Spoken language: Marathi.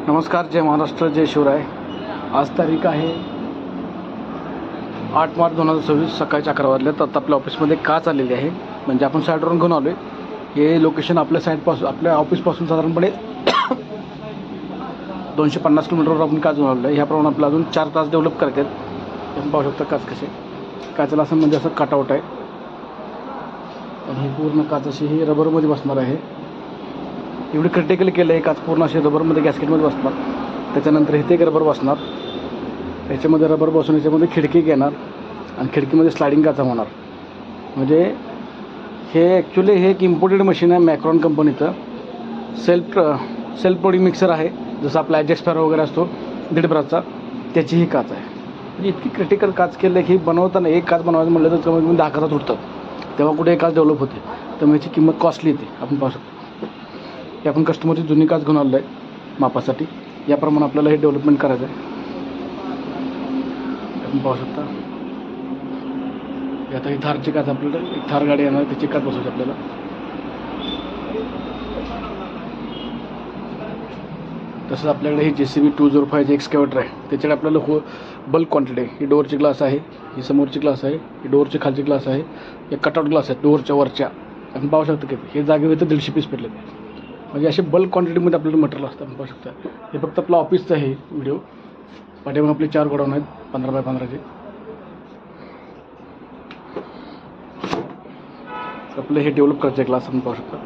नमस्कार, जय महाराष्ट्र, जय शिवराय. आज तारीख आहे 8 मार्च 2026. सकाळी 11 वाजल्यात. आता आपल्या ऑफिसमध्ये काच आलेली आहे, म्हणजे आपण साईडवरून घेऊन आलो आहे. हे लोकेशन आपल्या साईडपासून, आपल्या ऑफिसपासून साधारणपणे 250 किलोमीटरवर आपण काच घेऊन आलेलो आहे. ह्याप्रमाणे आपल्याला अजून 4 तास डेव्हलप करायचे आहेत. तुम्ही पाहू शकता काच कसे, काचेला असं म्हणजे असं कटआउट आहे. आणि ही पूर्ण काच अशी ही रबरमध्ये बसणार आहे. एवढी क्रिटिकल केलं आहे काच, पूर्ण असे रबरमध्ये गॅस्केटमध्ये बसणार. त्याच्यानंतर इथे एक रबर बसणार, याच्यामध्ये रबर बसून याच्यामध्ये खिडकी येणार आणि खिडकीमध्ये स्लायडिंग काचा होणार. म्हणजे हे ॲक्च्युली हे एक इम्पोर्टेड मशीन आहे मॅक्रॉन कंपनीचं. सेल्फ प्लोडिंग मिक्सर आहे, जसं आपला ॲजेक्स फॅरो वगैरे असतो 1.5 ब्राचा, त्याची ही काच आहे. म्हणजे इतकी क्रिटिकल काच केलं आहे की बनवताना एक काच बनवायचं म्हटलं तर कमीत कमी 10 काचा तुटतात, तेव्हा कुठे एक काच डेव्हलप होते. त्यामुळे याची किंमत कॉस्टली येते. आपण पाहू शकतो की आपण कस्टमरची जुनी काच घेऊन आलेलो आहे मापासाठी. याप्रमाणे आपल्याला हे डेव्हलपमेंट करायचं आहे. आपण पाहू शकता आता ही थारची काच, आपल्याला एक थार गाडी येणार, त्याची काच बसवायची आपल्याला. तसंच आपल्याकडे ही JCB 205 एक्सकॅव्हेटर आहे, त्याच्याकडे आपल्याला बल्क क्वांटिटी आहे. ही डोअरची ग्लास आहे, ही समोरची ग्लास आहे, ही डोअरची खालची ग्लास आहे, हे कटआउट ग्लास आहेत डोअरच्या वरच्या. आपण पाहू शकतो की हे जागेवर तर 150 पीस पडले. म्हणजे असे बल्क क्वांटिटीमध्ये आपल्याला मटेरियल असतं. आपण पाहू शकता हे फक्त आपलं ऑफिसचं आहे व्हिडिओ. पाठीमागे आपले 4 गोडाऊन आहेत 15 बाय 15चे. आपलं हे डेव्हलप करायचं आहे ग्लास. आपण पाहू शकता